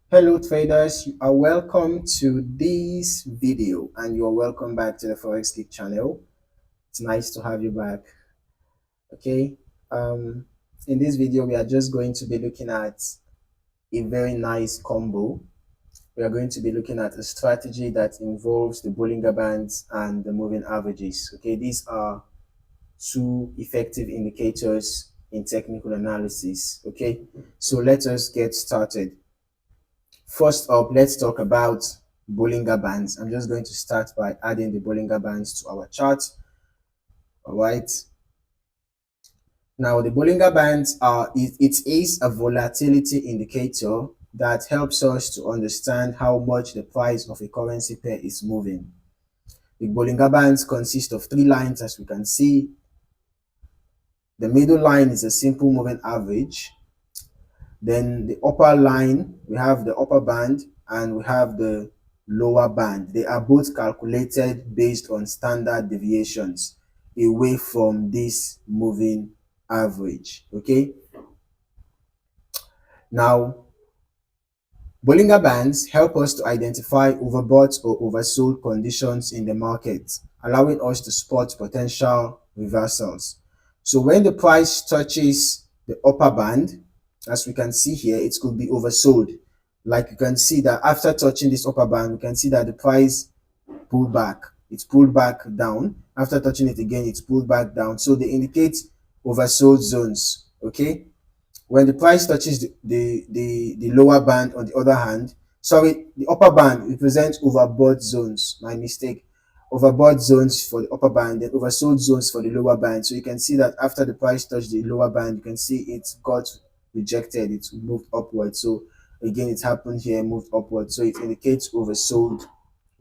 Hello traders, you are welcome to this video and you are welcome back to the Forex Geek channel. It's nice to have you back. Okay, um, in this video we are just going to be looking at a very nice combo. We are going to be looking at a strategy that involves the Bollinger Bands and the moving averages. Okay, these are two effective indicators in technical analysis. Okay, so let us get started. First up, let's talk about Bollinger Bands. I'm just going to start by adding the Bollinger Bands to our chart. All right. Now, the Bollinger Bands it is a volatility indicator that helps us to understand how much the price of a currency pair is moving. The Bollinger Bands consist of three lines, as we can see. The middle line is a simple moving average. Then the upper line, we have the upper band and we have the lower band. They are both calculated based on standard deviations away from this moving average. Okay. Now, Bollinger Bands help us to identify overbought or oversold conditions in the market, allowing us to spot potential reversals. So when the price touches the upper band, as we can see here, it could be oversold. Like you can see that after touching this upper band, we can see that the price pulled back. It's pulled back down. After touching it again, it's pulled back down. So they indicate oversold zones. Okay. When the price touches the lower band, on the other hand, sorry, the upper band represents overbought zones. My mistake. Overbought zones for the upper band, then oversold zones for the lower band. So you can see that after the price touched the lower band, you can see it got rejected. It's moved upward. So again, it happened here, moved upward. So it indicates oversold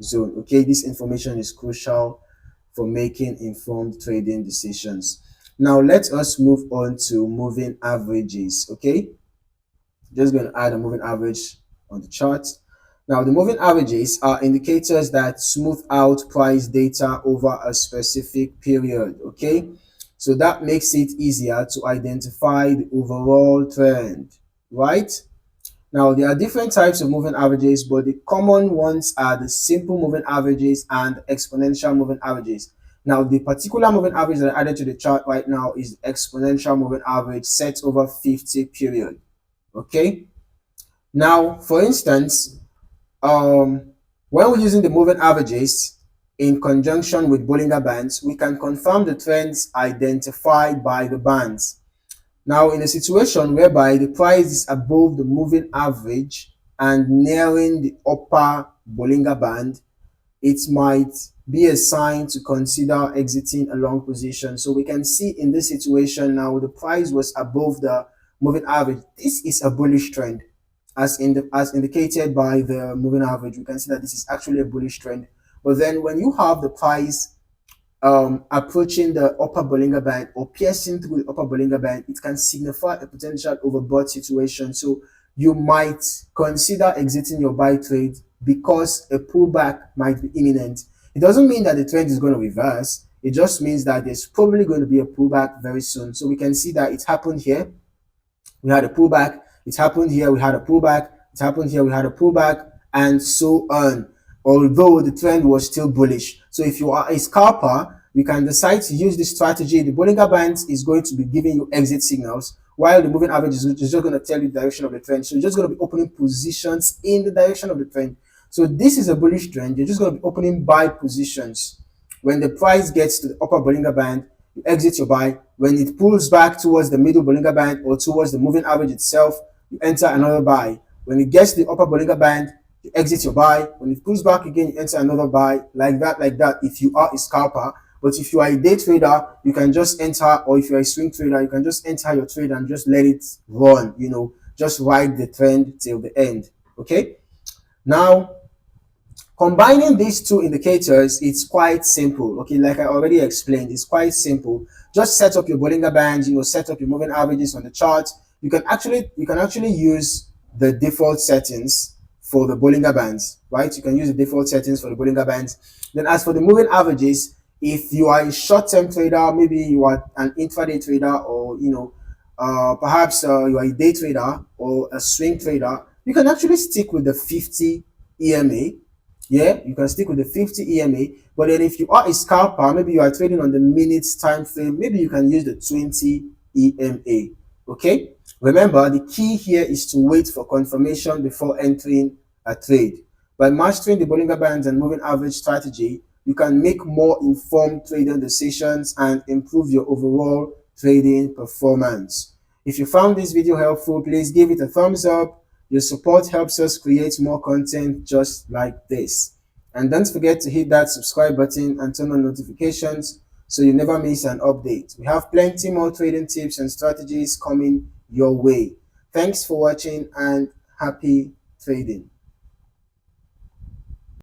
zone. Okay, this information is crucial for making informed trading decisions. Now let us move on to moving averages. Okay, just going to add a moving average on the chart. Now the moving averages are indicators that smooth out price data over a specific period. Okay, so that makes it easier to identify the overall trend, right? Now, there are different types of moving averages, but the common ones are the simple moving averages and exponential moving averages. Now, the particular moving average that I added to the chart right now is the exponential moving average set over 50 period. Okay. Now, for instance, when we're using the moving averages in conjunction with Bollinger Bands, we can confirm the trends identified by the bands. Now, in a situation whereby the price is above the moving average and nearing the upper Bollinger Band, it might be a sign to consider exiting a long position. So we can see in this situation now, the price was above the moving average. This is a bullish trend, as indicated by the moving average. We can see that this is actually a bullish trend. But then when you have the price approaching the upper Bollinger Band or piercing through the upper Bollinger Band, it can signify a potential overbought situation. So you might consider exiting your buy trade because a pullback might be imminent. It doesn't mean that the trend is going to reverse. It just means that there's probably going to be a pullback very soon. So we can see that it happened here. We had a pullback. It happened here. We had a pullback. It happened here. We had a pullback, and so on. Although the trend was still bullish. So if you are a scalper, you can decide to use this strategy. The Bollinger Band is going to be giving you exit signals, while the moving average is just going to tell you the direction of the trend. So you're just going to be opening positions in the direction of the trend. So this is a bullish trend. You're just going to be opening buy positions. When the price gets to the upper Bollinger Band, you exit your buy. When it pulls back towards the middle Bollinger Band or towards the moving average itself, you enter another buy. When it gets to the upper Bollinger Band, you exit your buy. When it pulls back again, you enter another buy, like that, if you are a scalper. But if you are a day trader, you can just enter, or if you're a swing trader, you can just enter your trade and just let it run, just ride the trend till the end. Okay. Now, combining these two indicators, it's quite simple. Okay, like I already explained, it's quite simple. Just set up your Bollinger Bands, set up your moving averages on the chart. You can actually use the default settings for the Bollinger Bands, right? You can use the default settings for the Bollinger Bands. Then as for the moving averages, if you are a short-term trader, maybe you are an intraday trader, or perhaps you are a day trader or a swing trader, You can actually stick with the 50 EMA. Yeah, you can stick with the 50 EMA. But then if you are a scalper, maybe you are trading on the minutes time frame, maybe you can use the 20 EMA. Okay. Remember, the key here is to wait for confirmation before entering a trade. By mastering the Bollinger Bands and moving average strategy, you can make more informed trading decisions and improve your overall trading performance. If you found this video helpful, please give it a thumbs up. Your support helps us create more content just like this. And don't forget to hit that subscribe button and turn on notifications so you never miss an update. We have plenty more trading tips and strategies coming your way. Thanks for watching and happy trading.